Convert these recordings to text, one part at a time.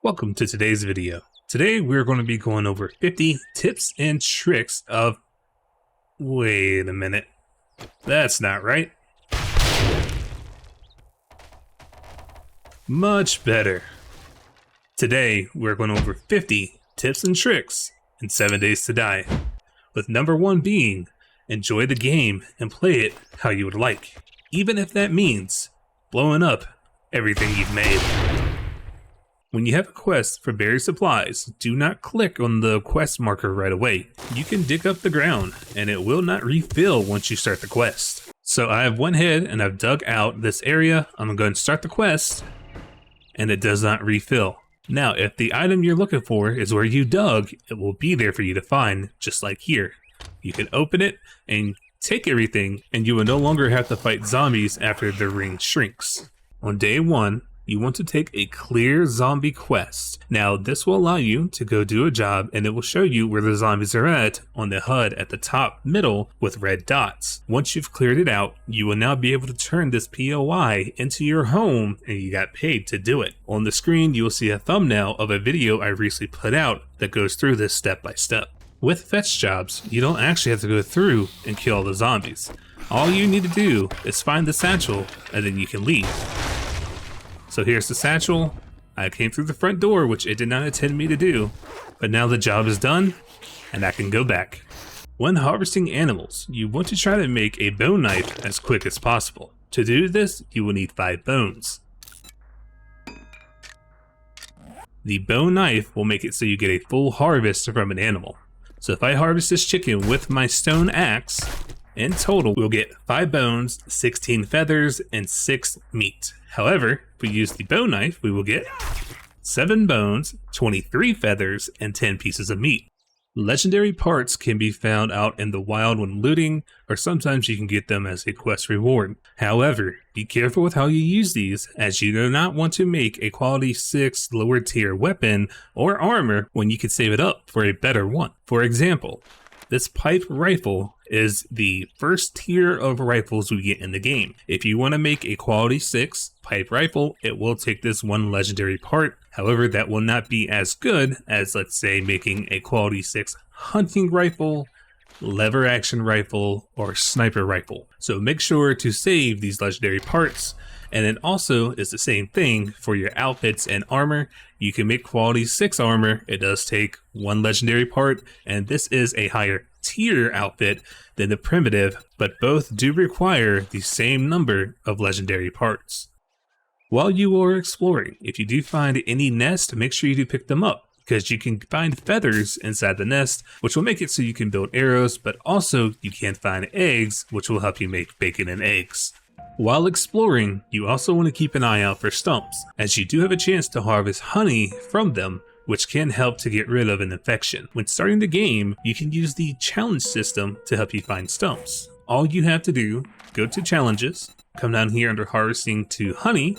Welcome to today's video. Today we're going to be going over 50 tips and tricks of... Wait a minute. That's not right. Much better. Today we're going over 50 tips and tricks in 7 Days to Die. With number 1 being, enjoy the game and play it how you would like. Even if that means blowing up everything you've made. When you have a quest for buried supplies, do not click on the quest marker right away. You can dig up the ground and it will not refill once you start the quest. So I have went ahead and I've dug out this area. I'm going to start the quest and it does not refill. Now, if the item you're looking for is where you dug, it will be there for you to find, just like here. You can open it and take everything and you will no longer have to fight zombies after the ring shrinks. On day 1, you want to take a clear zombie quest. Now this will allow you to go do a job and it will show you where the zombies are at on the HUD at the top middle with red dots. Once you've cleared it out, you will now be able to turn this POI into your home and you got paid to do it. On the screen you will see a thumbnail of a video I recently put out that goes through this step by step. With fetch jobs, you don't actually have to go through and kill all the zombies. All you need to do is find the satchel and then you can leave. So here's the satchel. I came through the front door, which it did not intend me to do, but now the job is done and I can go back. When harvesting animals, you want to try to make a bone knife as quick as possible. To do this, you will need 5 bones. The bone knife will make it so you get a full harvest from an animal. So if I harvest this chicken with my stone axe, in total, we'll get 5 bones, 16 feathers, and 6 meat. However, if we use the bone knife, we will get 7 bones, 23 feathers, and 10 pieces of meat. Legendary parts can be found out in the wild when looting, or sometimes you can get them as a quest reward. However, be careful with how you use these, as you do not want to make a quality 6 lower tier weapon or armor when you can save it up for a better one. For example, this pipe rifle is the first tier of rifles we get in the game. If you want to make a quality 6 pipe rifle, it will take this 1 legendary part. However, that will not be as good as, let's say, making a quality 6 hunting rifle, lever action rifle, or sniper rifle. So make sure to save these legendary parts. And then also is the same thing for your outfits and armor. You can make quality 6 armor. It does take 1 legendary part, and this is a higher tier outfit than the primitive, but both do require the same number of legendary parts. While you are exploring, if you do find any nest, make sure you do pick them up, because you can find feathers inside the nest, which will make it so you can build arrows, but also you can find eggs, which will help you make bacon and eggs. While exploring, you also want to keep an eye out for stumps, as you do have a chance to harvest honey from them, which can help to get rid of an infection. When starting the game, you can use the challenge system to help you find stumps. All you have to do, go to challenges, come down here under harvesting to honey,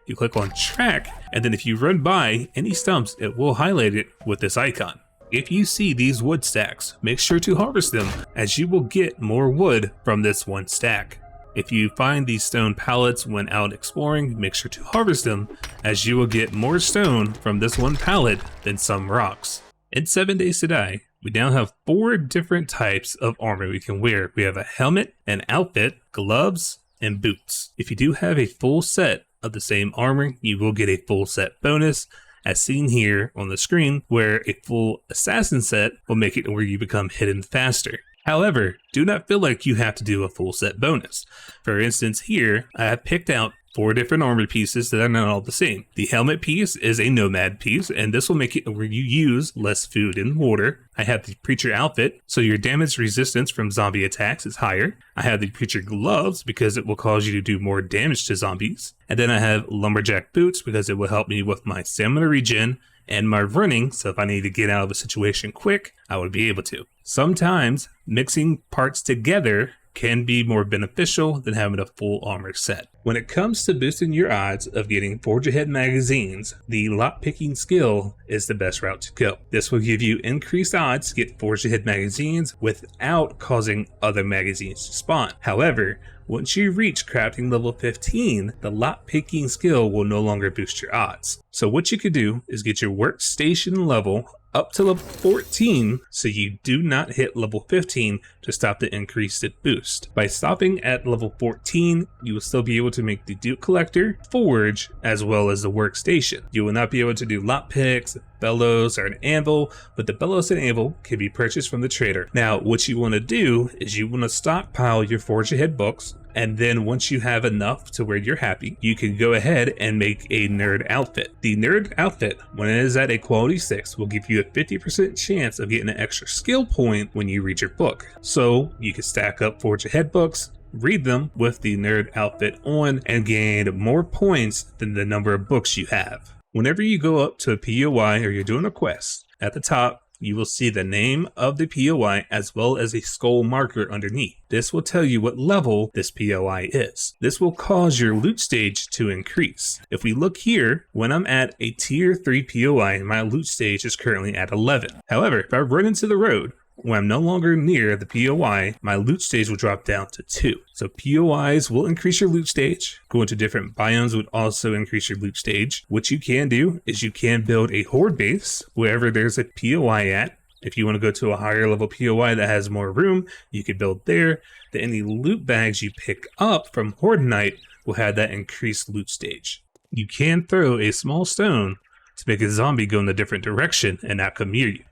you click on track, and then if you run by any stumps, it will highlight it with this icon. If you see these wood stacks, make sure to harvest them, as you will get more wood from this 1 stack. If you find these stone pallets when out exploring, make sure to harvest them, as you will get more stone from this 1 pallet than some rocks. In 7 Days to Die, we now have 4 different types of armor we can wear. We have a helmet, an outfit, gloves, and boots. If you do have a full set of the same armor, you will get a full set bonus, as seen here on the screen, where a full assassin set will make it where you become hidden faster. However, do not feel like you have to do a full set bonus. For instance, here I have picked out 4 different armor pieces that are not all the same. The helmet piece is a nomad piece, and this will make it where you use less food and water. I have the preacher outfit, so your damage resistance from zombie attacks is higher. I have the preacher gloves because it will cause you to do more damage to zombies. And then I have lumberjack boots because it will help me with my stamina regen and my running, so if I need to get out of a situation quick, I would be able to. Sometimes mixing parts together can be more beneficial than having a full armor set. When it comes to boosting your odds of getting Forge Ahead magazines, the lockpicking skill is the best route to go. This will give you increased odds to get Forge Ahead magazines without causing other magazines to spawn. However, once you reach crafting level 15, the lockpicking skill will no longer boost your odds. So what you could do is get your workstation level up to level 14 so you do not hit level 15 to stop the increased boost. By stopping at level 14, you will still be able to make the Duke Collector, Forge, as well as the workstation. You will not be able to do lockpicks, bellows, or an anvil, but the bellows and anvil can be purchased from the trader. Now, what you want to do is you want to stockpile your Forge Ahead books, and then once you have enough to where you're happy, you can go ahead and make a nerd outfit. The nerd outfit, when it is at a quality 6, will give you a 50% chance of getting an extra skill point when you read your book. So you can stack up Forge Ahead books, read them with the nerd outfit on, and gain more points than the number of books you have. Whenever you go up to a POI or you're doing a quest, at the top, you will see the name of the POI as well as a skull marker underneath. This will tell you what level this POI is. This will cause your loot stage to increase. If we look here, when I'm at a tier 3 POI, my loot stage is currently at 11. However, if I run into the road, when I'm no longer near the POI, my loot stage will drop down to 2. So POIs will increase your loot stage. Going to different biomes would also increase your loot stage. What you can do is you can build a horde base wherever there's a POI at. If you want to go to a higher level POI that has more room, you could build there. Then any loot bags you pick up from Horde Night will have that increased loot stage. You can throw a small stone to make a zombie go in a different direction and not come near you.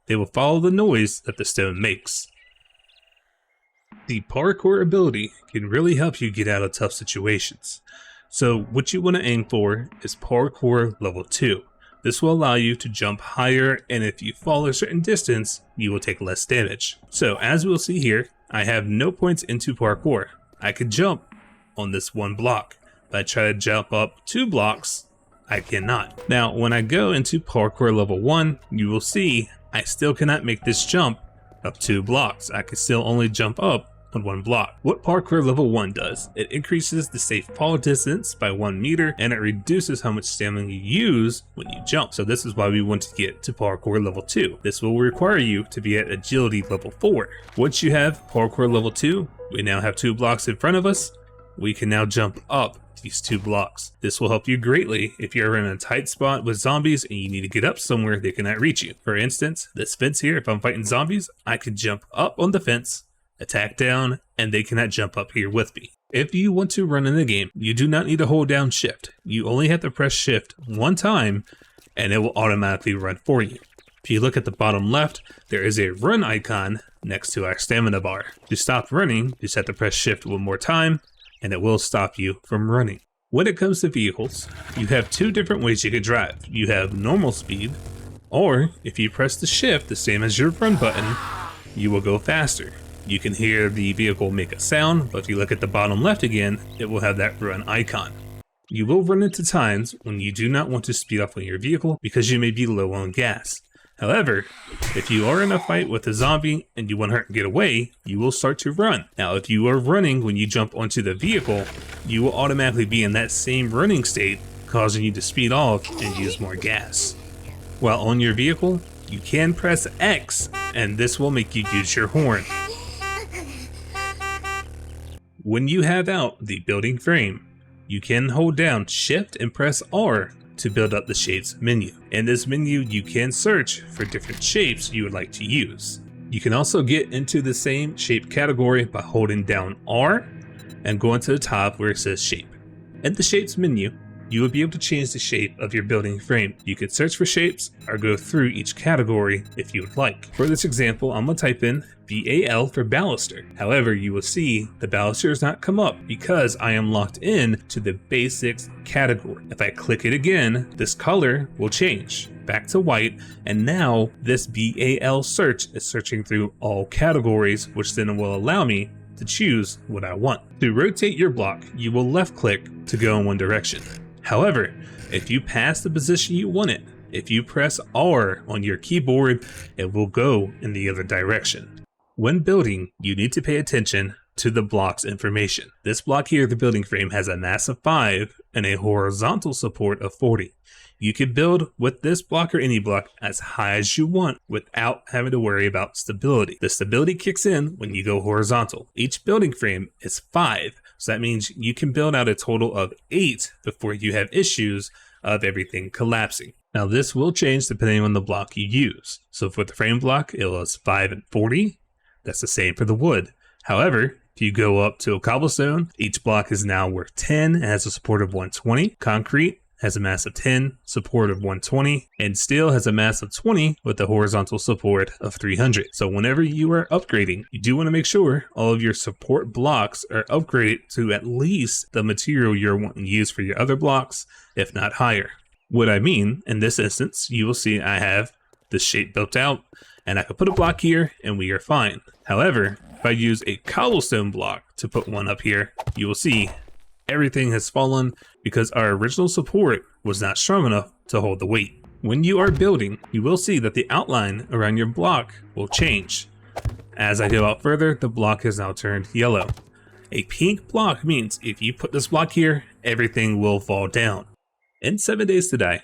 They will follow the noise that the stone makes. The parkour ability can really help you get out of tough situations. So what you want to aim for is parkour level 2. This will allow you to jump higher, and if you fall a certain distance, you will take less damage. So as we'll see here, I have no points into parkour. I could jump on this one block. If I try to jump up 2 blocks, I cannot. Now, when I go into parkour level 1, you will see I still cannot make this jump up 2 blocks. I can still only jump up on 1 block. What parkour level 1 does, it increases the safe fall distance by 1 meter, and it reduces how much stamina you use when you jump. So this is why we want to get to parkour level 2. This will require you to be at agility level 4. Once you have parkour level 2, we now have 2 blocks in front of us. We can now jump up these 2 blocks. This will help you greatly if you're in a tight spot with zombies and you need to get up somewhere they cannot reach you. For instance, this fence here, if I'm fighting zombies, I can jump up on the fence, attack down, and they cannot jump up here with me. If you want to run in the game, you do not need to hold down shift. You only have to press shift 1 time and it will automatically run for you. If you look at the bottom left, there is a run icon next to our stamina bar. To stop running, you just have to press shift 1 more time and it will stop you from running. When it comes to vehicles, you have 2 different ways you can drive. You have normal speed, or if you press the shift, the same as your run button, you will go faster. You can hear the vehicle make a sound, but if you look at the bottom left again, it will have that run icon. You will run into times when you do not want to speed up on your vehicle because you may be low on gas. However, if you are in a fight with a zombie and you want to get away, you will start to run. Now, if you are running when you jump onto the vehicle, you will automatically be in that same running state, causing you to speed off and use more gas. While on your vehicle, you can press X, and this will make you use your horn. When you have out the building frame, you can hold down Shift and press R to build up the shapes menu. In this menu, you can search for different shapes you would like to use. You can also get into the same shape category by holding down R and going to the top where it says shape. In the shapes menu, you will be able to change the shape of your building frame. You can search for shapes or go through each category if you would like. For this example, I'm gonna type in BAL for baluster. However, you will see the baluster does not come up because I am locked in to the basics category. If I click it again, this color will change back to white, and now this BAL search is searching through all categories, which then will allow me to choose what I want. To rotate your block, you will left click to go in one direction. However, if you pass the position you want it, if you press R on your keyboard, it will go in the other direction. When building, you need to pay attention to the block's information. This block here, the building frame, has a mass of 5 and a horizontal support of 40. You can build with this block or any block as high as you want without having to worry about stability. The stability kicks in when you go horizontal. Each building frame is 5, so that means you can build out a total of 8 before you have issues of everything collapsing. Now this will change depending on the block you use. So for the frame block, it was 5 and 40. That's the same for the wood. However, if you go up to a cobblestone, each block is now worth 10 and has a support of 120. Concrete has a mass of 10, support of 120, and steel has a mass of 20 with a horizontal support of 300. So whenever you are upgrading, you do want to make sure all of your support blocks are upgraded to at least the material you're wanting to use for your other blocks, if not higher. What I mean, in this instance, you will see I have this shape built out, and I can put a block here and we are fine. However, if I use a cobblestone block to put one up here, you will see everything has fallen because our original support was not strong enough to hold the weight. When you are building, you will see that the outline around your block will change. As I go out further, the block has now turned yellow. A pink block means if you put this block here, everything will fall down. In 7 Days to Die,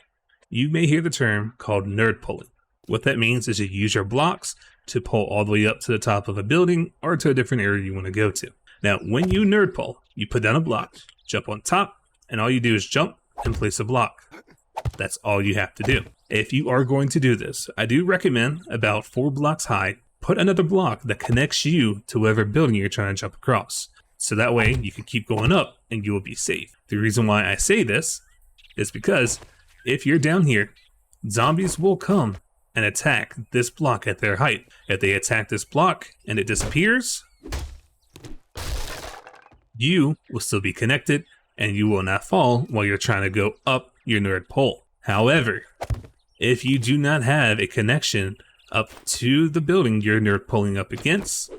you may hear the term called nerd pulling. What that means is you use your blocks to pull all the way up to the top of a building or to a different area you want to go to. Now, when you nerd pull, you put down a block, jump on top, and all you do is jump and place a block. That's all you have to do. If you are going to do this, I do recommend about 4 blocks high, put another block that connects you to whatever building you're trying to jump across. So that way you can keep going up and you will be safe. The reason why I say this is because if you're down here, zombies will come and attack this block at their height. If they attack this block and it disappears, you will still be connected and you will not fall while you're trying to go up your nerd pole. However, if you do not have a connection up to the building you're nerd pulling up against,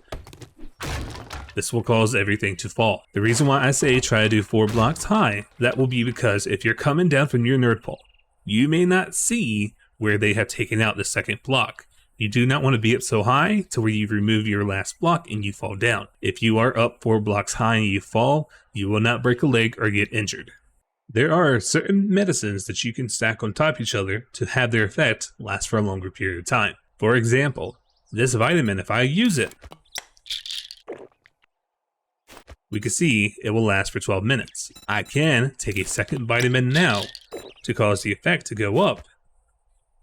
this will cause everything to fall. The reason why I say try to do 4 blocks high, that will be because if you're coming down from your nerd pole, you may not see where they have taken out the second block. You do not want to be up so high to where you remove your last block and you fall down. If you are up 4 blocks high and you fall, you will not break a leg or get injured. There are certain medicines that you can stack on top of each other to have their effect last for a longer period of time. For example, this vitamin, if I use it, we can see it will last for 12 minutes. I can take a second vitamin now to cause the effect to go up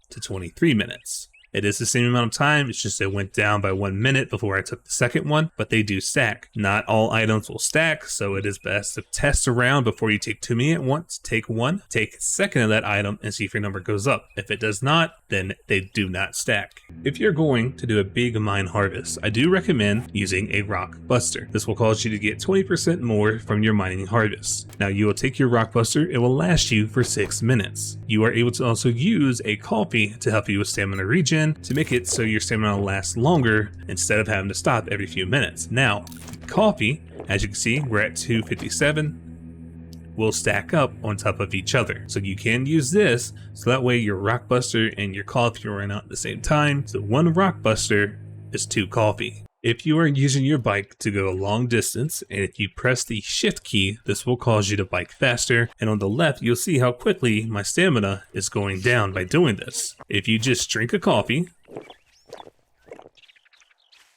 to 23 minutes. It is the same amount of time, it's just it went down by 1 minute before I took the second one, but they do stack. Not all items will stack, so it is best to test around before you take too many at once. Take one, take a second of that item, and see if your number goes up. If it does not, then they do not stack. If you're going to do a big mine harvest, I do recommend using a rock buster. This will cause you to get 20% more from your mining harvest. Now you will take your rock buster, it will last you for 6 minutes. You are able to also use a coffee to help you with stamina regen, to make it so your stamina lasts longer instead of having to stop every few minutes. Now, coffee, as you can see, we're at 257, will stack up on top of each other. So you can use this, so that way your rock buster and your coffee run out at the same time. So 1 rock buster is 2 coffee. If you are using your bike to go a long distance, and if you press the shift key, this will cause you to bike faster. And on the left, you'll see how quickly my stamina is going down by doing this. If you just drink a coffee,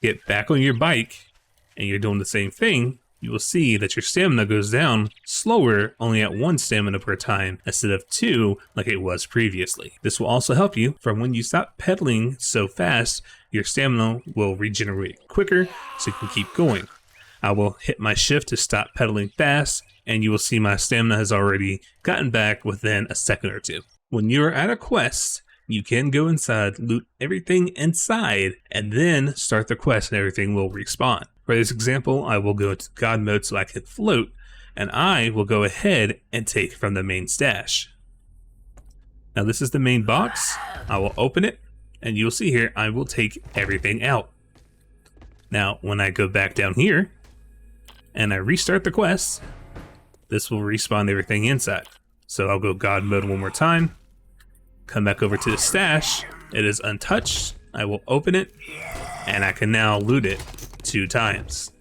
get back on your bike, and you're doing the same thing, you will see that your stamina goes down slower, only at 1 stamina per time instead of 2 like it was previously. This will also help you from when you stop pedaling so fast, your stamina will regenerate quicker so you can keep going. I will hit my shift to stop pedaling fast, and you will see my stamina has already gotten back within a second or 2. When you're at a quest, you can go inside, loot everything inside, and then start the quest and everything will respawn. For this example, I will go to God mode so I can float, and I will go ahead and take from the main stash. Now this is the main box. I will open it, and you'll see here, I will take everything out. Now, when I go back down here, and I restart the quest, this will respawn everything inside. So I'll go God mode one more time, come back over to the stash, it is untouched, I will open it, and I can now loot it 2 times.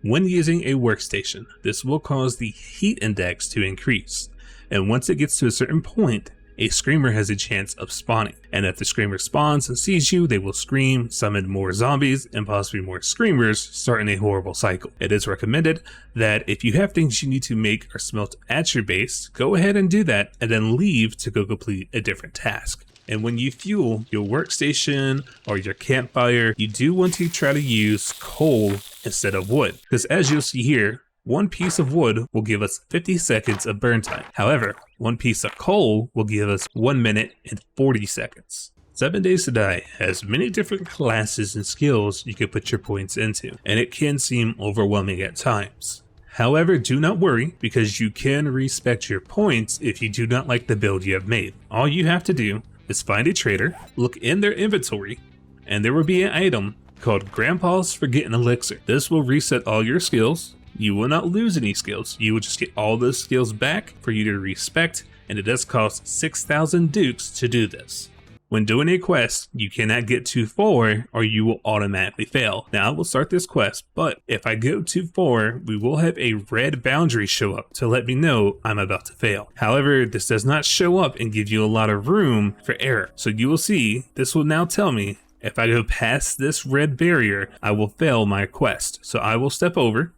When using a workstation, this will cause the heat index to increase, and once it gets to a certain point, a screamer has a chance of spawning. And if the screamer spawns and sees you, they will scream, summon more zombies, and possibly more screamers, starting a horrible cycle. It is recommended that if you have things you need to make or smelt at your base, go ahead and do that, and then leave to go complete a different task. And when you fuel your workstation or your campfire, you do want to try to use coal instead of wood, because as you'll see here, one piece of wood will give us 50 seconds of burn time. However, one piece of coal will give us 1 minute and 40 seconds. 7 Days to Die has many different classes and skills you can put your points into, and it can seem overwhelming at times. However, do not worry, because you can respec your points if you do not like the build you have made. All you have to do is find a trader, look in their inventory, and there will be an item called Grandpa's Forgotten Elixir. This will reset all your skills. You will not lose any skills. You will just get all those skills back for you to respect, and it does cost 6,000 dukes to do this. When doing a quest, you cannot get too far or you will automatically fail. Now I will start this quest, but if I go too far, we will have a red boundary show up to let me know I'm about to fail. However, this does not show up and give you a lot of room for error. So you will see, this will now tell me if I go past this red barrier, I will fail my quest. So I will step over,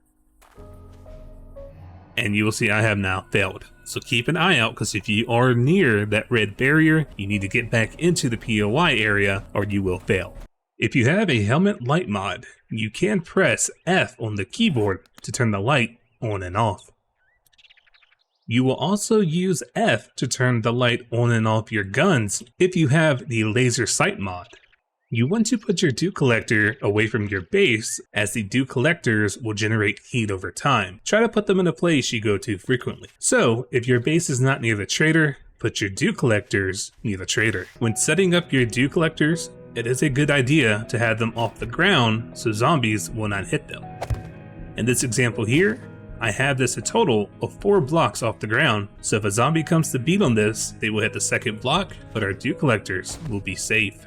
and you will see I have now failed. So keep an eye out, because if you are near that red barrier, you need to get back into the POI area or you will fail. If you have a helmet light mod, you can press F on the keyboard to turn the light on and off. You will also use F to turn the light on and off your guns if you have the laser sight mod. You want to put your dew collector away from your base, as the dew collectors will generate heat over time. Try to put them in a place you go to frequently. So if your base is not near the trader, put your dew collectors near the trader. When setting up your dew collectors, it is a good idea to have them off the ground so zombies will not hit them. In this example here, I have this a total of 4 blocks off the ground, so if a zombie comes to beat on this, they will hit the second block, but our dew collectors will be safe.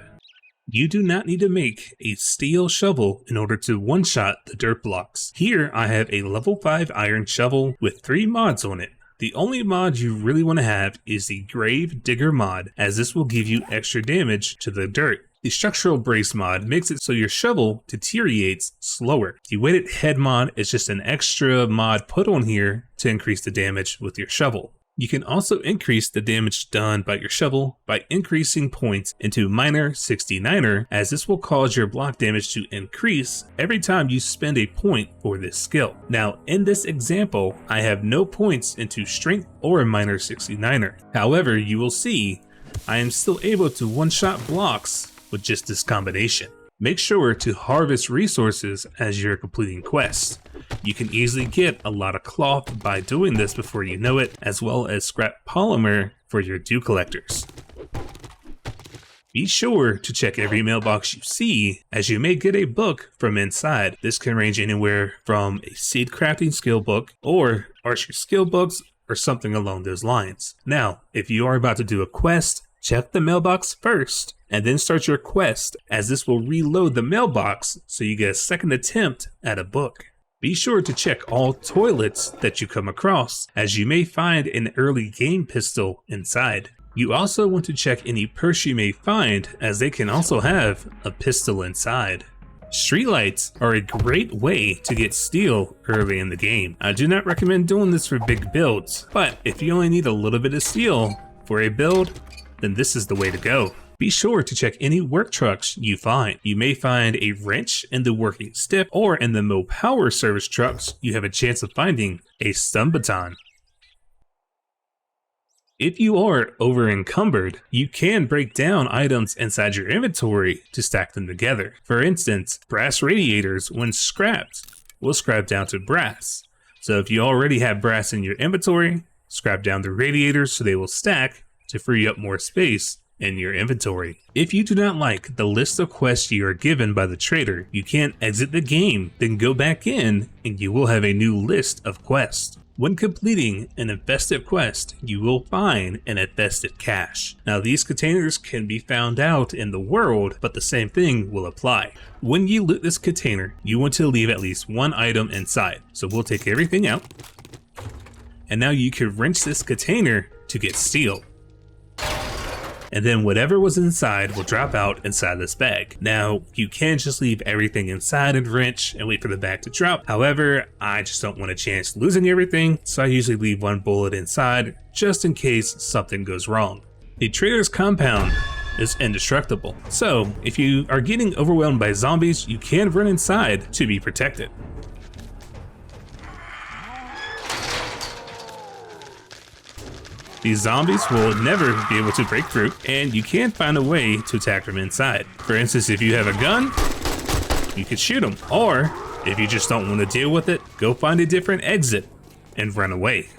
You do not need to make a steel shovel in order to one-shot the dirt blocks. Here I have a level 5 iron shovel with 3 mods on it. The only mod you really want to have is the Grave Digger mod, as this will give you extra damage to the dirt. The Structural Brace mod makes it so your shovel deteriorates slower. The Weighted Head mod is just an extra mod put on here to increase the damage with your shovel. You can also increase the damage done by your shovel by increasing points into Minor 69er, as this will cause your block damage to increase every time you spend a point for this skill. Now in this example, I have no points into Strength or Minor 69er. However, you will see I am still able to one-shot blocks with just this combination. Make sure to harvest resources as you're completing quests. You can easily get a lot of cloth by doing this before you know it, as well as scrap polymer for your dew collectors. Be sure to check every mailbox you see, as you may get a book from inside. This can range anywhere from a seed crafting skill book or archery skill books or something along those lines. Now, if you are about to do a quest, check the mailbox first and then start your quest, as this will reload the mailbox so you get a second attempt at a book. Be sure to check all toilets that you come across, as you may find an early game pistol inside. You also want to check any purse you may find, as they can also have a pistol inside. Streetlights are a great way to get steel early in the game. I do not recommend doing this for big builds, but if you only need a little bit of steel for a build, then this is the way to go. Be sure to check any work trucks you find. You may find a wrench in the working stick, or in the Mo Power service trucks, you have a chance of finding a stun baton. If you are over encumbered, you can break down items inside your inventory to stack them together. For instance, brass radiators, when scrapped, will scrap down to brass. So if you already have brass in your inventory, scrap down the radiators so they will stack to free up more space in your inventory. If you do not like the list of quests you are given by the trader, you can exit the game, then go back in, and you will have a new list of quests. When completing an infested quest, you will find an infested cache. Now these containers can be found out in the world, but the same thing will apply. When you loot this container, you want to leave at least one item inside. So we'll take everything out. And now you can wrench this container to get steel. And then whatever was inside will drop out inside this bag. Now, you can just leave everything inside and wrench and wait for the bag to drop. However, I just don't want a chance losing everything, so I usually leave one bullet inside just in case something goes wrong. The trader's compound is indestructible, so if you are getting overwhelmed by zombies, you can run inside to be protected. These zombies will never be able to break through, and you can find a way to attack from inside. For instance, if you have a gun, you could shoot them. Or, if you just don't want to deal with it, go find a different exit and run away.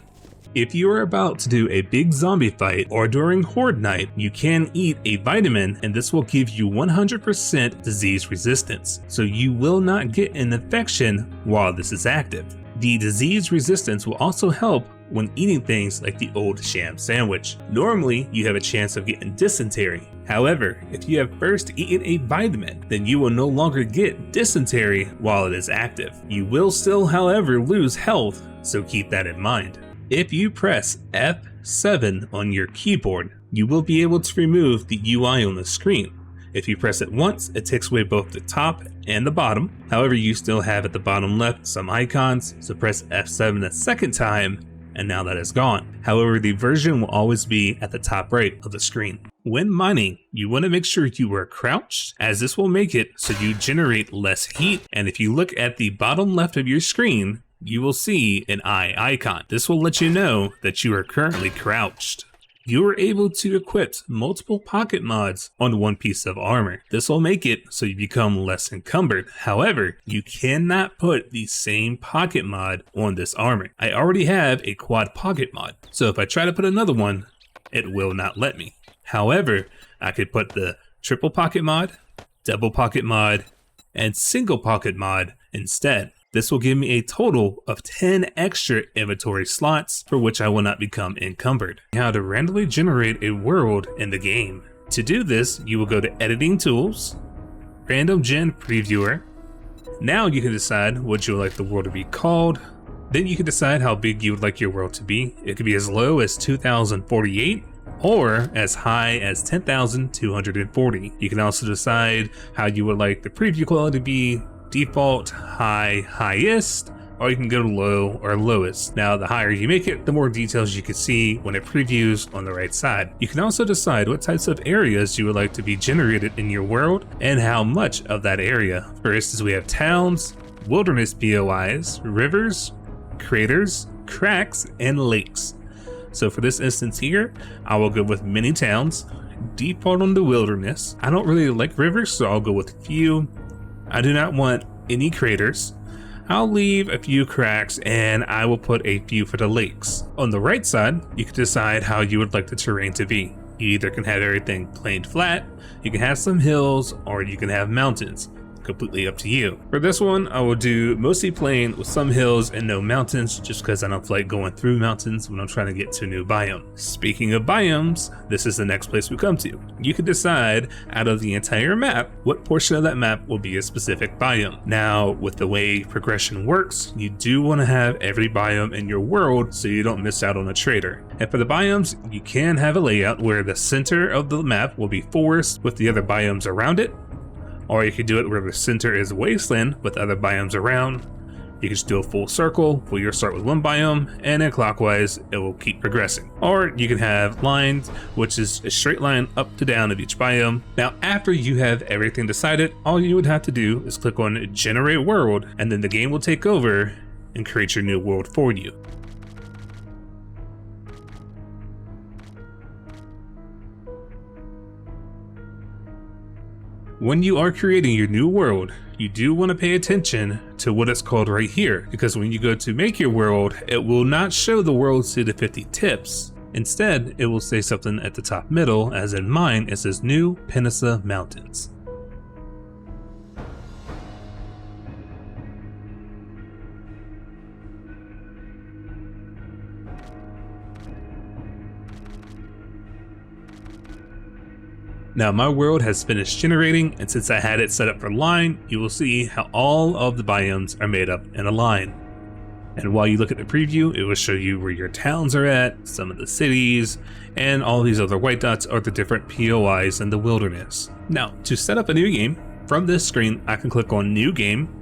If you are about to do a big zombie fight or during horde night, you can eat a vitamin, and this will give you 100% disease resistance. So you will not get an infection while this is active. The disease resistance will also help when eating things like the old sham sandwich. Normally, you have a chance of getting dysentery. However, if you have first eaten a vitamin, then you will no longer get dysentery while it is active. You will still, however, lose health, so keep that in mind. If you press F7 on your keyboard, you will be able to remove the UI on the screen. If you press it once, it takes away both the top and the bottom. However, you still have at the bottom left some icons, so press F7 a second time, and now that is gone. However, the version will always be at the top right of the screen. When mining, you want to make sure you are crouched, as this will make it so you generate less heat. And if you look at the bottom left of your screen, you will see an eye icon. This will let you know that you are currently crouched. You are able to equip multiple pocket mods on one piece of armor. This will make it so you become less encumbered. However, you cannot put the same pocket mod on this armor. I already have a quad pocket mod, so if I try to put another one, it will not let me. However, I could put the triple pocket mod, double pocket mod, and single pocket mod instead. This will give me a total of 10 extra inventory slots for which I will not become encumbered. How to randomly generate a world in the game. To do this, you will go to Editing Tools, Random Gen Previewer. Now you can decide what you would like the world to be called. Then you can decide how big you would like your world to be. It could be as low as 2048 or as high as 10,240. You can also decide how you would like the preview quality to be. Default, high, highest, or you can go to low or lowest. Now, the higher you make it, the more details you can see when it previews on the right side. You can also decide what types of areas you would like to be generated in your world and how much of that area. For instance, we have towns, wilderness BOIs, rivers, craters, cracks, and lakes. So for this instance here, I will go with many towns, default on the wilderness. I don't really like rivers, so I'll go with few. I do not want any craters. I'll leave a few cracks, and I will put a few for the lakes. On the right side, you can decide how you would like the terrain to be. You either can have everything plain flat, you can have some hills, or you can have mountains. Completely up to you. For this one, I will do mostly plain with some hills and no mountains, just because I don't like going through mountains when I'm trying to get to a new biome. Speaking of biomes, this is the next place we come to. You can decide out of the entire map, what portion of that map will be a specific biome. Now, with the way progression works, you do want to have every biome in your world so you don't miss out on a trader. And for the biomes, you can have a layout where the center of the map will be forest with the other biomes around it. Or you could do it where the center is wasteland with other biomes around. You can just do a full circle where you'll start with one biome and then clockwise it will keep progressing. Or you can have lines, which is a straight line up to down of each biome. Now after you have everything decided, all you would have to do is click on Generate World, and then the game will take over and create your new world for you. When you are creating your new world, you do want to pay attention to what it's called right here, because when you go to make your world, it will not show the world to the 50 tips. Instead, it will say something at the top middle, as in mine, it says New Penisa Mountains. Now my world has finished generating, and since I had it set up for line, you will see how all of the biomes are made up in a line. And while you look at the preview, it will show you where your towns are at, some of the cities, and all these other white dots are the different POIs in the wilderness. Now, to set up a new game, from this screen, I can click on New Game,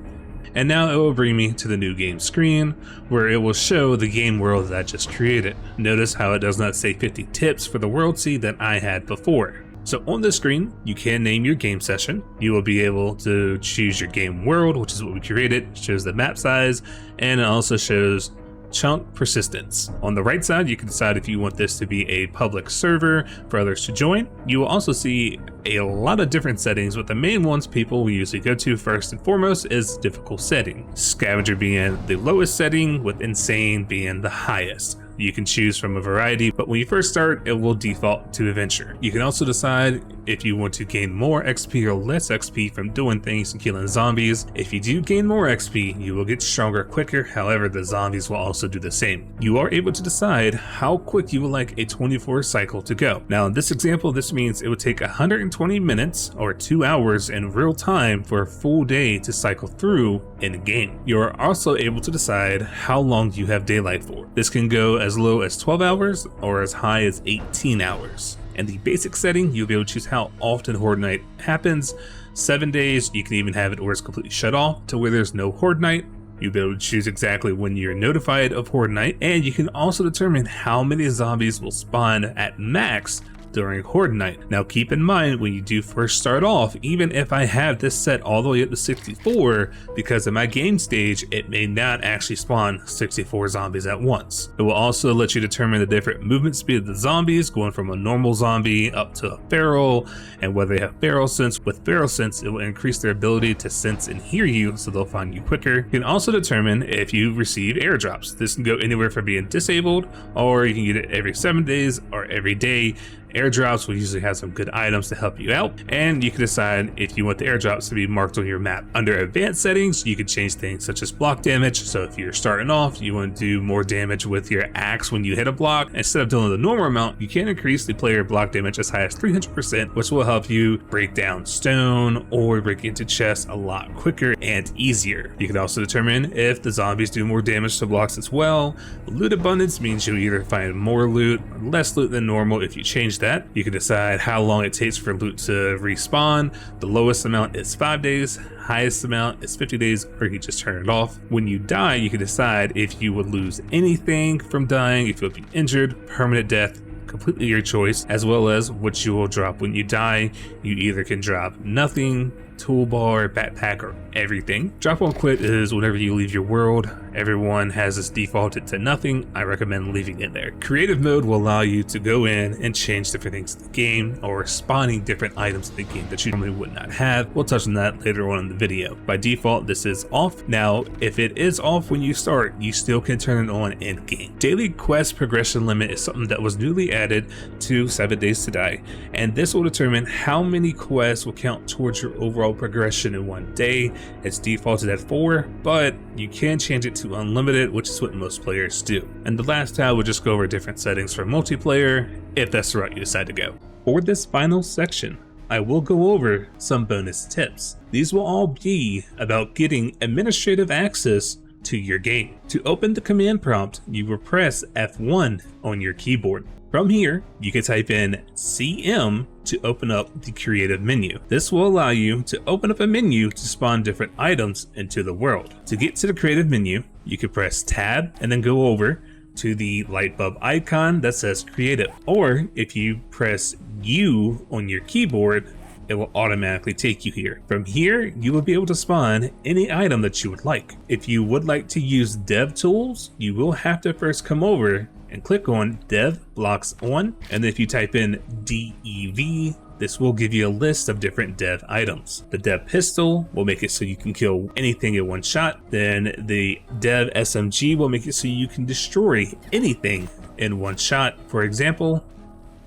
and now it will bring me to the New Game screen, where it will show the game world that I just created. Notice how it does not say 50 tips for the world seed that I had before. So on this screen, you can name your game session. You will be able to choose your game world, which is what we created. It shows the map size, and it also shows chunk persistence. On the right side, you can decide if you want this to be a public server for others to join. You will also see a lot of different settings, but the main ones people will usually go to first and foremost is difficult setting. Scavenger being the lowest setting, with insane being the highest. You can choose from a variety, but when you first start, it will default to adventure. You can also decide if you want to gain more XP or less XP from doing things and killing zombies. If you do gain more XP, you will get stronger quicker. However, the zombies will also do the same. You are able to decide how quick you would like a 24 cycle to go. Now in this example, this means it would take 120 minutes or 2 hours in real time for a full day to cycle through in the game. You are also able to decide how long you have daylight for. This can go as low as 12 hours or as high as 18 hours. In the basic setting, you'll be able to choose how often Horde Night happens. 7 days, you can even have it where it's completely shut off to where there's no Horde Night. You'll be able to choose exactly when you're notified of Horde Night, and you can also determine how many zombies will spawn at max during Horde Night. Now keep in mind, when you do first start off, even if I have this set all the way up to 64, because of my game stage, it may not actually spawn 64 zombies at once. It will also let you determine the different movement speed of the zombies, going from a normal zombie up to a feral, and whether they have feral sense. With feral sense, it will increase their ability to sense and hear you, so they'll find you quicker. You can also determine if you receive airdrops. This can go anywhere from being disabled, or you can get it every 7 days or every day. Airdrops will usually have some good items to help you out, and you can decide if you want the airdrops to be marked on your map. Under advanced settings, you can change things such as block damage. So if you're starting off, you want to do more damage with your axe when you hit a block. Instead of doing the normal amount, you can increase the player block damage as high as 300%, which will help you break down stone or break into chests a lot quicker and easier. You can also determine if the zombies do more damage to blocks as well. Loot abundance means you'll either find more loot or less loot than normal if you change that. You can decide how long it takes for loot to respawn. The lowest amount is 5 days, highest amount is 50 days, or you can just turn it off. When you die, you can decide if you would lose anything from dying, if you'll be injured, permanent death, completely your choice, as well as what you will drop when you die. You either can drop nothing, toolbar, backpack, or everything. Drop on quit is whenever you leave your world. Everyone has this defaulted to nothing. I recommend leaving it there. Creative mode will allow you to go in and change different things in the game, or spawning different items in the game that you normally would not have. We'll touch on that later on in the video. By default, this is off. Now, if it is off when you start, you still can turn it on in game. Daily quest progression limit is something that was newly added to 7 Days to Die, and this will determine how many quests will count towards your overall progression in one day. It's defaulted at 4, but you can change it to unlimited, which is what most players do. And the last tab will just go over different settings for multiplayer, if that's the route you decide to go. For this final section, I will go over some bonus tips. These will all be about getting administrative access to your game. To open the command prompt, you will press F1 on your keyboard. From here, you can type in CM to open up the creative menu. This will allow you to open up a menu to spawn different items into the world. To get to the creative menu, you can press Tab and then go over to the light bulb icon that says creative. Or if you press U on your keyboard, it will automatically take you here. From here, you will be able to spawn any item that you would like. If you would like to use dev tools, you will have to first come over and click on Dev Blocks On, and if you type in DEV, this will give you a list of different dev items. The dev pistol will make it so you can kill anything in one shot. Then the dev SMG will make it so you can destroy anything in one shot. For example,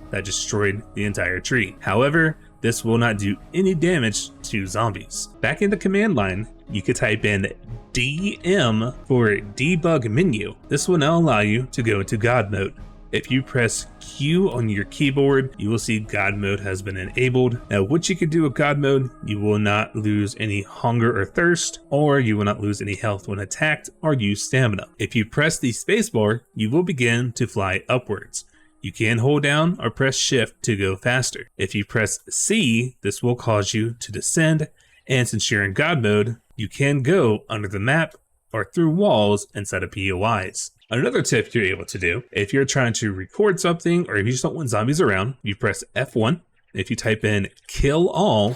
that destroyed the entire tree. However, this will not do any damage to zombies. Back in the command line, you could type in DM for debug menu. This will now allow you to go into God mode. If you press Q on your keyboard, you will see God mode has been enabled. Now what you can do with God mode, you will not lose any hunger or thirst, or you will not lose any health when attacked or use stamina. If you press the spacebar, you will begin to fly upwards. You can hold down or press shift to go faster. If you press C, this will cause you to descend, and since you're in God mode, you can go under the map or through walls inside of POIs. Another tip you're able to do, if you're trying to record something or if you just don't want zombies around, you press F1. If you type in kill all,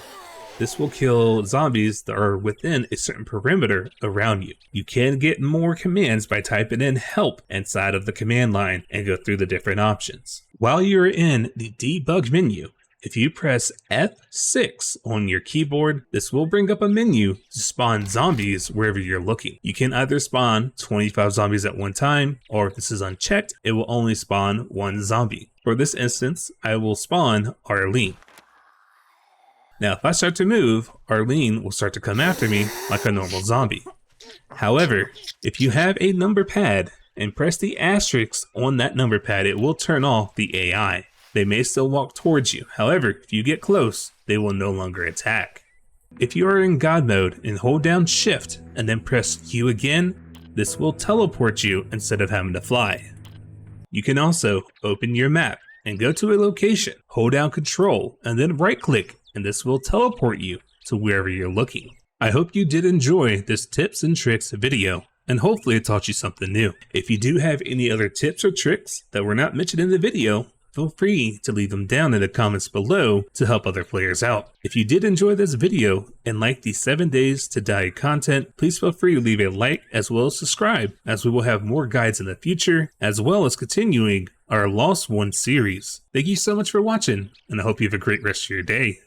this will kill zombies that are within a certain perimeter around you. You can get more commands by typing in help inside of the command line and go through the different options. While you're in the debug menu, if you press F6 on your keyboard, this will bring up a menu to spawn zombies wherever you're looking. You can either spawn 25 zombies at one time, or if this is unchecked, it will only spawn one zombie. For this instance, I will spawn Arlene. Now, if I start to move, Arlene will start to come after me like a normal zombie. However, if you have a number pad and press the asterisk on that number pad, it will turn off the AI. They may still walk towards you. However, if you get close, they will no longer attack. If you are in God mode and hold down shift and then press Q again, this will teleport you instead of having to fly. You can also open your map and go to a location, hold down control and then right click, and this will teleport you to wherever you're looking. I hope you did enjoy this tips and tricks video, and hopefully it taught you something new. If you do have any other tips or tricks that were not mentioned in the video, feel free to leave them down in the comments below to help other players out. If you did enjoy this video and like the 7 days to die content, please feel free to leave a like as well as subscribe, as we will have more guides in the future, as well as continuing our Lost One series. Thank you so much for watching, and I hope you have a great rest of your day.